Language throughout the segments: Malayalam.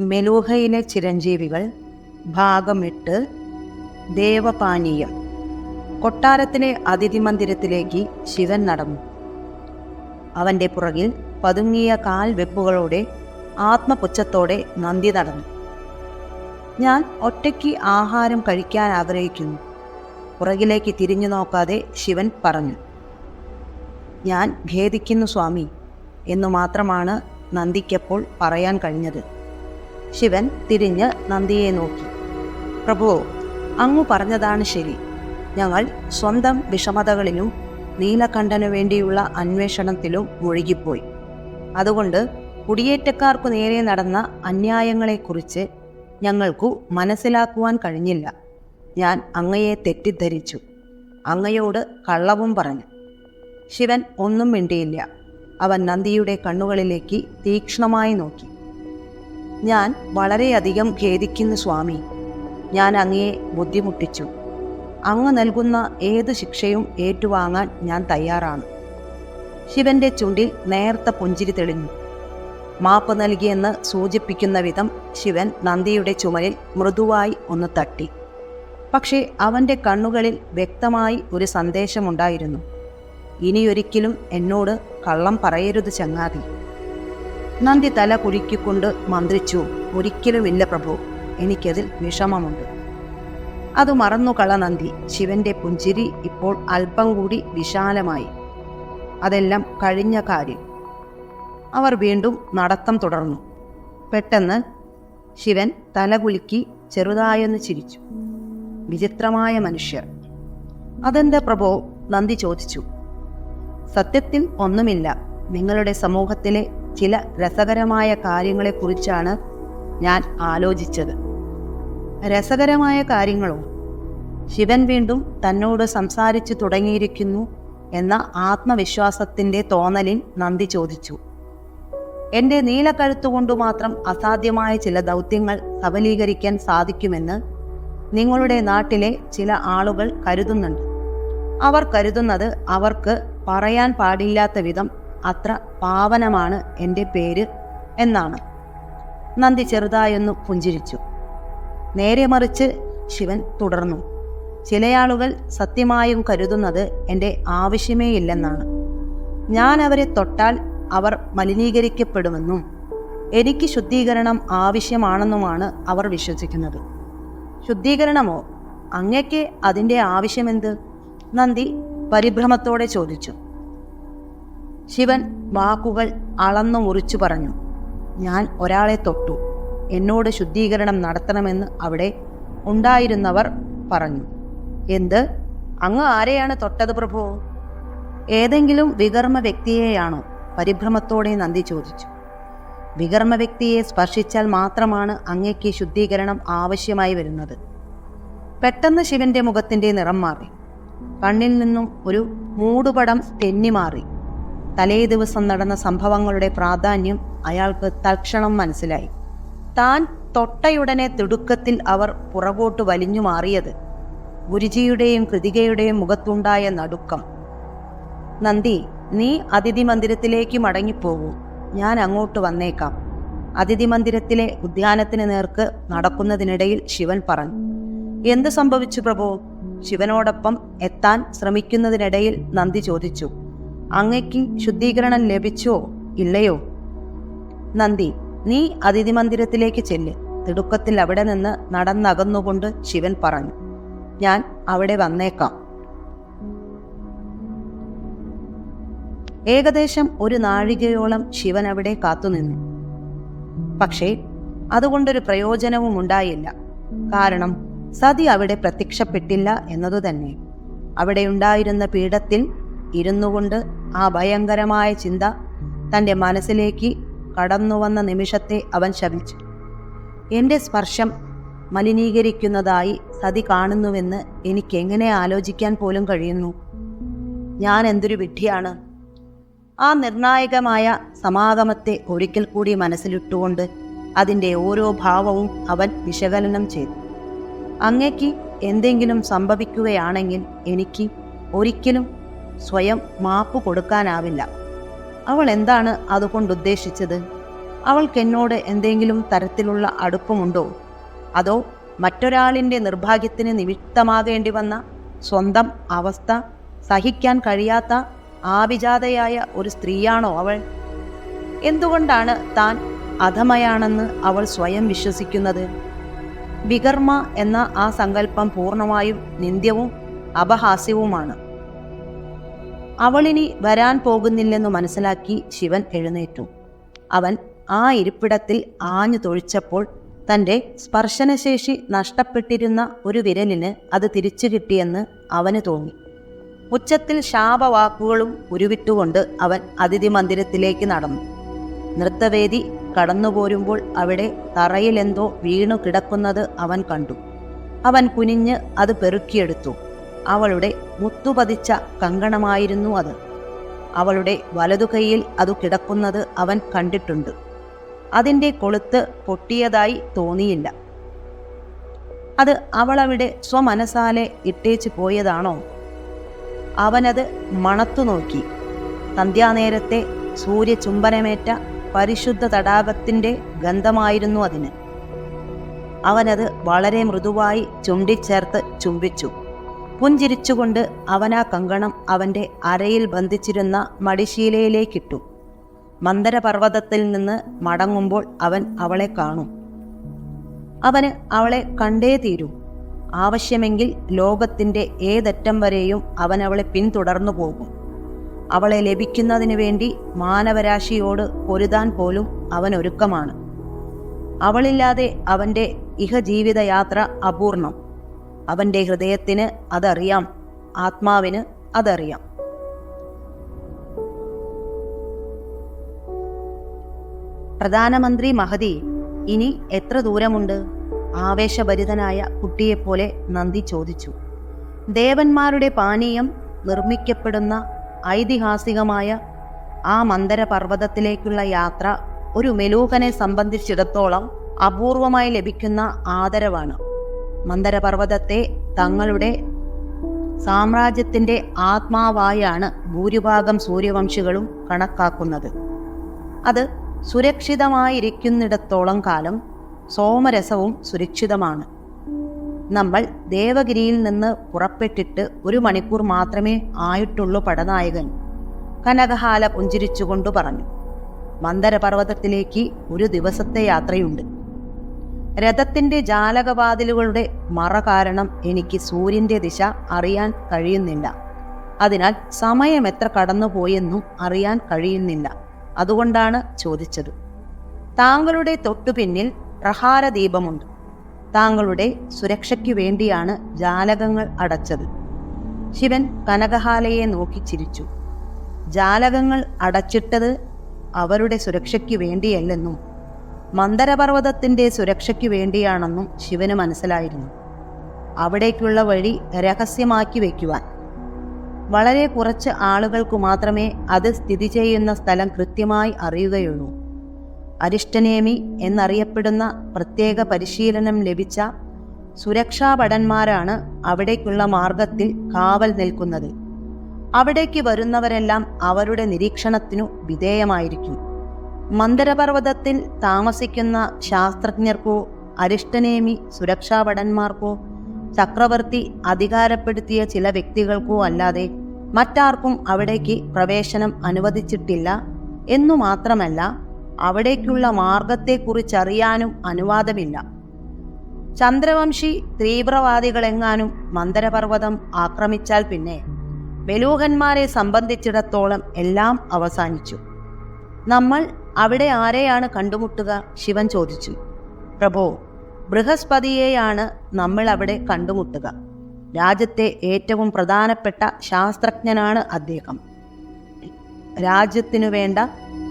മെലൂഹയിലെ ചിരഞ്ജീവികൾ ഭാഗം 8 ദേവപാനീയം. കൊട്ടാരത്തിലെ അതിഥി മന്ദിരത്തിലേക്ക് ശിവൻ നടന്നു. അവൻ്റെ പുറകിൽ പതുങ്ങിയ കാൽ വെപ്പുകളോടെ ആത്മപുച്ഛത്തോടെ നന്ദി നടന്നു. ഞാൻ ഒറ്റയ്ക്ക് ആഹാരം കഴിക്കാൻ ആഗ്രഹിക്കുന്നു. പുറകിലേക്ക് തിരിഞ്ഞു നോക്കാതെ ശിവൻ പറഞ്ഞു. ഞാൻ ഖേദിക്കുന്നു സ്വാമി എന്നു മാത്രമാണ് നന്ദിക്കപ്പോൾ പറയാൻ കഴിഞ്ഞത്. ശിവൻ തിരിഞ്ഞ് നന്ദിയെ നോക്കി. പ്രഭു, അങ്ങു പറഞ്ഞതാണ് ശരി. ഞങ്ങൾ സ്വന്തം വിഷമതകളിലും നീലകണ്ഠനു വേണ്ടിയുള്ള അന്വേഷണത്തിലും മുഴുകിപ്പോയി. അതുകൊണ്ട് കുടിയേറ്റക്കാർക്കു നേരെ നടന്ന അന്യായങ്ങളെക്കുറിച്ച് ഞങ്ങൾക്കു മനസ്സിലാക്കുവാൻ കഴിഞ്ഞില്ല. ഞാൻ അങ്ങയെ തെറ്റിദ്ധരിച്ചു, അങ്ങയോട് കള്ളവും പറഞ്ഞു. ശിവൻ ഒന്നും മിണ്ടിയില്ല. അവൻ നന്ദിയുടെ കണ്ണുകളിലേക്ക് തീക്ഷ്ണമായി നോക്കി. ഞാൻ വളരെയധികം ഖേദിക്കുന്നു സ്വാമി. ഞാൻ അങ്ങയെ ബുദ്ധിമുട്ടിച്ചു. അങ്ങ് നൽകുന്ന ഏതു ശിക്ഷയും ഏറ്റുവാങ്ങാൻ ഞാൻ തയ്യാറാണ്. ശിവന്റെ ചുണ്ടിൽ നേർത്ത പുഞ്ചിരി തെളിഞ്ഞു. മാപ്പ് നൽകിയെന്ന് സൂചിപ്പിക്കുന്ന വിധം ശിവൻ നന്ദിയുടെ ചുമലിൽ മൃദുവായി ഒന്ന് തട്ടി. പക്ഷേ അവൻ്റെ കണ്ണുകളിൽ വ്യക്തമായി ഒരു സന്ദേശമുണ്ടായിരുന്നു. ഇനിയൊരിക്കലും എന്നോട് കള്ളം പറയരുത് ചങ്ങാതി. നന്ദി തല കുലുക്കിക്കൊണ്ട് മന്ത്രിച്ചു. ഒരിക്കലുമില്ല പ്രഭു, എനിക്കതിൽ വിഷമമുണ്ട്. അത് മറന്നുകള നന്ദി. ശിവന്റെ പുഞ്ചിരി ഇപ്പോൾ അല്പം കൂടി വിശാലമായി. അതെല്ലാം കഴിഞ്ഞ കാര്യം. അവർ വീണ്ടും നടത്തം തുടർന്നു. പെട്ടെന്ന് ശിവൻ തലകുലുക്കി ചെറുതായൊന്ന് ചിരിച്ചു. വിചിത്രമായ മനുഷ്യർ. അതെന്താ പ്രഭോ? നന്ദി ചോദിച്ചു. സത്യത്തിൽ ഒന്നുമില്ല. നിങ്ങളുടെ സമൂഹത്തിലെ ചില രസകരമായ കാര്യങ്ങളെക്കുറിച്ചാണ് ഞാൻ ആലോചിച്ചത്. രസകരമായ കാര്യങ്ങളോ? ശിവൻ വീണ്ടും തന്നോട് സംസാരിച്ചു തുടങ്ങിയിരിക്കുന്നു എന്ന ആത്മവിശ്വാസത്തിൻ്റെ തോന്നലിൽ നന്ദി ചോദിച്ചു. എൻ്റെ നീലക്കഴുത്തുകൊണ്ടു മാത്രം അസാധ്യമായ ചില ദൗത്യങ്ങൾ സഫലീകരിക്കാൻ സാധിക്കുമെന്ന് നിങ്ങളുടെ നാട്ടിലെ ചില ആളുകൾ കരുതുന്നുണ്ട്. അവർ കരുതുന്നത് അവർക്ക് പറയാൻ പാടില്ലാത്ത വിധം അത്ര പാവനമാണ് എൻ്റെ പേര് എന്നാണ്. നന്ദി ചെറുതായൊന്നു പുഞ്ചിരിച്ചു. നേരെ മറിച്ച് ശിവൻ തുടർന്നു. ചിലയാളുകൾ സത്യമായും കരുതുന്നത് എൻ്റെ ആവശ്യമേ ഇല്ലെന്നാണ്. ഞാൻ അവരെ തൊട്ടാൽ അവർ മലിനീകരിക്കപ്പെടുമെന്നും എനിക്ക് ശുദ്ധീകരണം ആവശ്യമാണെന്നുമാണ് അവർ വിശ്വസിക്കുന്നത്. ശുദ്ധീകരണമോ? അങ്ങയ്ക്ക് അതിൻ്റെ ആവശ്യമെന്ത്? നന്ദി പരിഭ്രമത്തോടെ ചോദിച്ചു. ശിവൻ വാക്കുകൾ അളന്നു മുറിച്ചു പറഞ്ഞു. ഞാൻ ഒരാളെ തൊട്ടു. എന്നോട് ശുദ്ധീകരണം നടത്തണമെന്ന് അവിടെ ഉണ്ടായിരുന്നവർ പറഞ്ഞു. എന്ത്? അങ്ങ് ആരെയാണ് തൊട്ടത് പ്രഭു? ഏതെങ്കിലും വികർമ്മ വ്യക്തിയെയാണോ? പരിഭ്രമത്തോടെ നന്ദി ചോദിച്ചു. വികർമ്മ വ്യക്തിയെ സ്പർശിച്ചാൽ മാത്രമാണ് അങ്ങയ്ക്ക് ശുദ്ധീകരണം ആവശ്യമായി വരുന്നത്. പെട്ടെന്ന് ശിവന്റെ മുഖത്തിന്റെ നിറം മാറി. കണ്ണിൽ നിന്നും ഒരു മൂടുപടം തെന്നിമാറി. തലേ ദിവസം നടന്ന സംഭവങ്ങളുടെ പ്രാധാന്യം അയാൾക്ക് തൽക്ഷണം മനസ്സിലായി. താൻ തൊട്ടയുടനെ തിടുക്കത്തിൽ അവർ പുറകോട്ട് വലിഞ്ഞു മാറിയത്. ഗുരുജിയുടെയും കൃതികയുടെയും മുഖത്തുണ്ടായ നടുക്കം. നന്ദി, നീ അതിഥി മന്ദിരത്തിലേക്ക് മടങ്ങിപ്പോകൂ. ഞാൻ അങ്ങോട്ട് വന്നേക്കാം. അതിഥി മന്ദിരത്തിലെ ഉദ്യാനത്തിന് നേർക്ക് നടക്കുന്നതിനിടയിൽ ശിവൻ പറഞ്ഞു. എന്ത് സംഭവിച്ചു പ്രഭു? ശിവനോടൊപ്പം എത്താൻ ശ്രമിക്കുന്നതിനിടയിൽ നന്ദി ചോദിച്ചു. അങ്ങയ്ക്ക് ശുദ്ധീകരണം ലഭിച്ചോ ഇല്ലയോ? നന്ദി, നീ അതിഥി മന്ദിരത്തിലേക്ക് ചെല്ല്. തിടുക്കത്തിൽ അവിടെ നിന്ന് നടന്നകന്നുകൊണ്ട് ശിവൻ പറഞ്ഞു. ഞാൻ അവിടെ വന്നേക്കാം. ഏകദേശം ഒരു നാഴികയോളം ശിവൻ അവിടെ കാത്തുനിന്നു. പക്ഷേ അതുകൊണ്ടൊരു പ്രയോജനവും ഉണ്ടായില്ല. കാരണം സതി അവിടെ പ്രത്യക്ഷപ്പെട്ടില്ല എന്നതുതന്നെ. അവിടെ ഉണ്ടായിരുന്ന പീഠത്തിൽ ഇരുന്നുകൊണ്ട് ആ ഭയങ്കരമായ ചിന്ത തൻ്റെ മനസ്സിലേക്ക് കടന്നുവന്ന നിമിഷത്തെ അവൻ ശപിച്ചു. എൻ്റെ സ്പർശം മലിനീകരിക്കുന്നതായി സതി കാണുന്നുവെന്ന് എനിക്കെങ്ങനെ ആലോചിക്കാൻ പോലും കഴിയുന്നു? ഞാൻ എന്തൊരു വിഡ്ഢിയാണ്! ആ നിർണായകമായ സമാഗമത്തെ ഒരിക്കൽ കൂടി മനസ്സിലിട്ടുകൊണ്ട് അതിൻ്റെ ഓരോ ഭാവവും അവൻ വിശകലനം ചെയ്തു. അങ്ങയ്ക്ക് എന്തെങ്കിലും സംഭവിക്കുകയാണെങ്കിൽ എനിക്ക് ഒരിക്കലും സ്വയം മാപ്പ് കൊടുക്കാനാവില്ല. അവൾ എന്താണ് അതുകൊണ്ടുദ്ദേശിച്ചത്? അവൾക്കെന്നോട് എന്തെങ്കിലും തരത്തിലുള്ള അടുപ്പമുണ്ടോ? അതോ മറ്റൊരാളിൻ്റെ നിർഭാഗ്യത്തിന് നിമിത്തമാകേണ്ടി വന്ന സ്വന്തം അവസ്ഥ സഹിക്കാൻ കഴിയാത്ത ആഭിജാതയായ ഒരു സ്ത്രീയാണോ അവൾ? എന്തുകൊണ്ടാണ് താൻ അധമയാണെന്ന് അവൾ സ്വയം വിശ്വസിക്കുന്നത്? വികർമ്മ എന്ന ആ സങ്കല്പം പൂർണ്ണമായും നിന്ദ്യവും അപഹാസ്യവുമാണ്. അവളിനി വരാൻ പോകുന്നില്ലെന്നു മനസ്സിലാക്കി ശിവൻ എഴുന്നേറ്റു. അവൻ ആ ഇരിപ്പിടത്തിൽ ആഞ്ഞു തൊഴിച്ചപ്പോൾ തൻ്റെ സ്പർശനശേഷി നഷ്ടപ്പെട്ടിരുന്ന ഒരു വിരലിന് അത് തിരിച്ചു കിട്ടിയെന്ന് അവന് തോന്നി. ഉച്ചത്തിൽ ശാപവാക്കുകളും ഉരുവിട്ടുകൊണ്ട് അവൻ അതിഥി മന്ദിരത്തിലേക്ക് നടന്നു. നൃത്തവേദി കടന്നുപോരുമ്പോൾ അവിടെ തറയിലെന്തോ വീണു കിടക്കുന്നത് അവൻ കണ്ടു. അവൻ കുനിഞ്ഞ് അത് പെറുക്കിയെടുത്തു. അവളുടെ മുത്തുപതിച്ച കങ്കണമായിരുന്നു അത്. അവളുടെ വലതുകൈയിൽ അത് കിടക്കുന്നത് അവൻ കണ്ടിട്ടുണ്ട്. അതിൻ്റെ കൊളുത്ത് പൊട്ടിയതായി തോന്നിയില്ല. അത് അവളവിടെ സ്വമനസാലെ ഇട്ടേച്ചു പോയതാണോ? അവനത് മണത്തു നോക്കി. സന്ധ്യാനേരത്തെ സൂര്യചുംബനമേറ്റ പരിശുദ്ധ തടാകത്തിൻ്റെ ഗന്ധമായിരുന്നു അതിന്. അവനത് വളരെ മൃദുവായി ചുണ്ടിച്ചേർത്ത് ചുംബിച്ചു. പുഞ്ചിരിച്ചുകൊണ്ട് അവനാ കങ്കണം അവൻ്റെ അരയിൽ ബന്ധിച്ചിരുന്ന മടിശീലയിലേക്കിട്ടു. മന്ദരപർവ്വതത്തിൽ നിന്ന് മടങ്ങുമ്പോൾ അവൻ അവളെ കാണും. അവന് അവളെ കണ്ടേ തീരൂ. ആവശ്യമെങ്കിൽ ലോകത്തിൻ്റെ ഏതറ്റം വരെയും അവൻ അവളെ പിന്തുടർന്നു പോകും. അവളെ ലഭിക്കുന്നതിന് വേണ്ടി മാനവരാശിയോട് പൊരുതാൻ പോലും അവൻ ഒരുക്കമാണ്. അവളില്ലാതെ അവൻ്റെ ഇഹജീവിതയാത്ര അപൂർണം. അവൻ്റെ ഹൃദയത്തിന് അതറിയാം, ആത്മാവിന് അതറിയാം. പ്രധാനമന്ത്രി മഹദി ഇനി എത്ര ദൂരമുണ്ട്? ആവേശഭരിതനായ കുട്ടിയെപ്പോലെ നന്ദി ചോദിച്ചു. ദേവന്മാരുടെ പാനീയം നിർമ്മിക്കപ്പെടുന്ന ഐതിഹാസികമായ ആ മന്ദരപർവ്വതത്തിലേക്കുള്ള യാത്ര ഒരു മെലൂഹനെ സംബന്ധിച്ചിടത്തോളം അപൂർവമായി ലഭിക്കുന്ന ആദരവാണ്. മന്ദരപർവ്വതത്തെ തങ്ങളുടെ സാമ്രാജ്യത്തിൻ്റെ ആത്മാവായാണ് ഭൂരിഭാഗം സൂര്യവംശികളും കണക്കാക്കുന്നത്. അത് സുരക്ഷിതമായിരിക്കുന്നിടത്തോളം കാലം സോമരസവും സുരക്ഷിതമാണ്. നമ്മൾ ദേവഗിരിയിൽ നിന്ന് പുറപ്പെട്ടിട്ട് 1 മണിക്കൂർ മാത്രമേ ആയിട്ടുള്ളൂ പടനായകൻ, കനകഹാല പുഞ്ചിരിച്ചുകൊണ്ടു പറഞ്ഞു. മന്ദരപർവ്വതത്തിലേക്ക് 1 ദിവസത്തെ യാത്രയുണ്ട്. രഥത്തിൻ്റെ ജാലകവാതിലുകളുടെ മറ കാരണം എനിക്ക് സൂര്യൻ്റെ ദിശ അറിയാൻ കഴിയുന്നില്ല. അതിനാൽ സമയം എത്ര കടന്നുപോയെന്നും അറിയാൻ കഴിയുന്നില്ല. അതുകൊണ്ടാണ് ചോദിച്ചത്. താങ്കളുടെ തൊട്ടുപിന്നിൽ പ്രഹാരദീപമുണ്ട്. താങ്കളുടെ സുരക്ഷയ്ക്കു വേണ്ടിയാണ് ജാലകങ്ങൾ അടച്ചത്. ശിവൻ കനകഹാലയെ നോക്കി ചിരിച്ചു. ജാലകങ്ങൾ അടച്ചിട്ടത് അവരുടെ സുരക്ഷയ്ക്കു വേണ്ടിയല്ലെന്നും മന്ദരപർവ്വതത്തിൻ്റെ സുരക്ഷയ്ക്കു വേണ്ടിയാണെന്നും ശിവന് മനസ്സിലായിരുന്നു. അവിടേക്കുള്ള വഴി രഹസ്യമാക്കി വയ്ക്കുവാൻ. വളരെ കുറച്ച് ആളുകൾക്കു മാത്രമേ അത് സ്ഥിതി ചെയ്യുന്ന സ്ഥലം കൃത്യമായി അറിയുകയുള്ളൂ. അരിഷ്ടനേമി എന്നറിയപ്പെടുന്ന പ്രത്യേക പരിശീലനം ലഭിച്ച സുരക്ഷാഭടന്മാരാണ് അവിടേക്കുള്ള മാർഗത്തിൽ കാവൽ നിൽക്കുന്നത്. അവിടേക്ക് വരുന്നവരെല്ലാം അവരുടെ നിരീക്ഷണത്തിനു വിധേയമായിരിക്കും. മന്ദരപർവ്വതത്തിൽ താമസിക്കുന്ന ശാസ്ത്രജ്ഞർക്കോ അരിഷ്ടനേമി സുരക്ഷാഭടന്മാർക്കോ ചക്രവർത്തി അധികാരപ്പെടുത്തിയ ചില വ്യക്തികൾക്കോ അല്ലാതെ മറ്റാർക്കും അവിടേക്ക് പ്രവേശനം അനുവദിച്ചിട്ടില്ല എന്നു മാത്രമല്ല, അവിടേക്കുള്ള മാർഗത്തെക്കുറിച്ചറിയാനും അനുവാദമില്ല. ചന്ദ്രവംശി തീവ്രവാദികളെങ്ങാനും മന്ദരപർവ്വതം ആക്രമിച്ചാൽ പിന്നെ ബലൂഹന്മാരെ സംബന്ധിച്ചിടത്തോളം എല്ലാം അവസാനിച്ചു. നമ്മൾ അവിടെ ആരെയാണ് കണ്ടുമുട്ടുക? ശിവൻ ചോദിച്ചു. പ്രഭോ, ബൃഹസ്പതിയെയാണ് നമ്മൾ അവിടെ കണ്ടുമുട്ടുക. രാജ്യത്തെ ഏറ്റവും പ്രധാനപ്പെട്ട ശാസ്ത്രജ്ഞനാണ് അദ്ദേഹം. രാജ്യത്തിനു വേണ്ട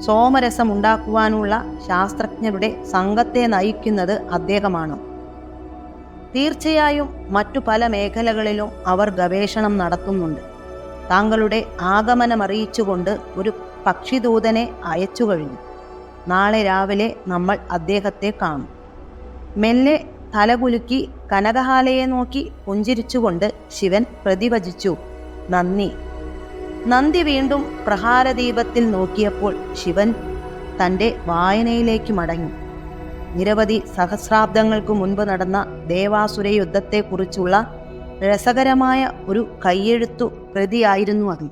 സോമരസമുണ്ടാക്കുവാനുള്ള ശാസ്ത്രജ്ഞരുടെ സംഘത്തെ നയിക്കുന്നത് അദ്ദേഹമാണ്. തീർച്ചയായും മറ്റു പല മേഖലകളിലും അവർ ഗവേഷണം നടത്തുന്നുണ്ട്. താങ്കളുടെ ആഗമനമറിയിച്ചുകൊണ്ട് ഒരു പക്ഷിദൂതനെ അയച്ചു കഴിഞ്ഞു. നാളെ രാവിലെ നമ്മൾ അദ്ദേഹത്തെ കാണും. മെല്ലെ തലകുലുക്കി കനകഹാലയെ നോക്കി പുഞ്ചിരിച്ചുകൊണ്ട് ശിവൻ പ്രതിവചിച്ചു. നന്ദി. നന്ദി വീണ്ടും പ്രഹാരദീപത്തിൽ നോക്കിയപ്പോൾ ശിവൻ തൻ്റെ വായനയിലേക്ക് മടങ്ങി. നിരവധി സഹസ്രാബ്ദങ്ങൾക്ക് മുൻപ് നടന്ന ദേവാസുര യുദ്ധത്തെക്കുറിച്ചുള്ള രസകരമായ ഒരു കയ്യെഴുത്തു കൃതിയായിരുന്നു അത്.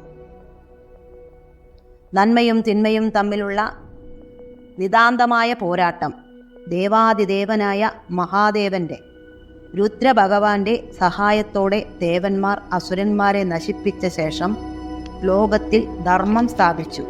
നന്മയും തിന്മയും തമ്മിലുള്ള നിതാന്തമായ പോരാട്ടം, ദേവാതിദേവനായ മഹാദേവന്റെ രുദ്രഭഗവാന്റെ സഹായത്തോടെ ദേവന്മാർ അസുരന്മാരെ നശിപ്പിച്ച ശേഷം ലോകത്തിൽ ധർമ്മം സ്ഥാപിച്ചു.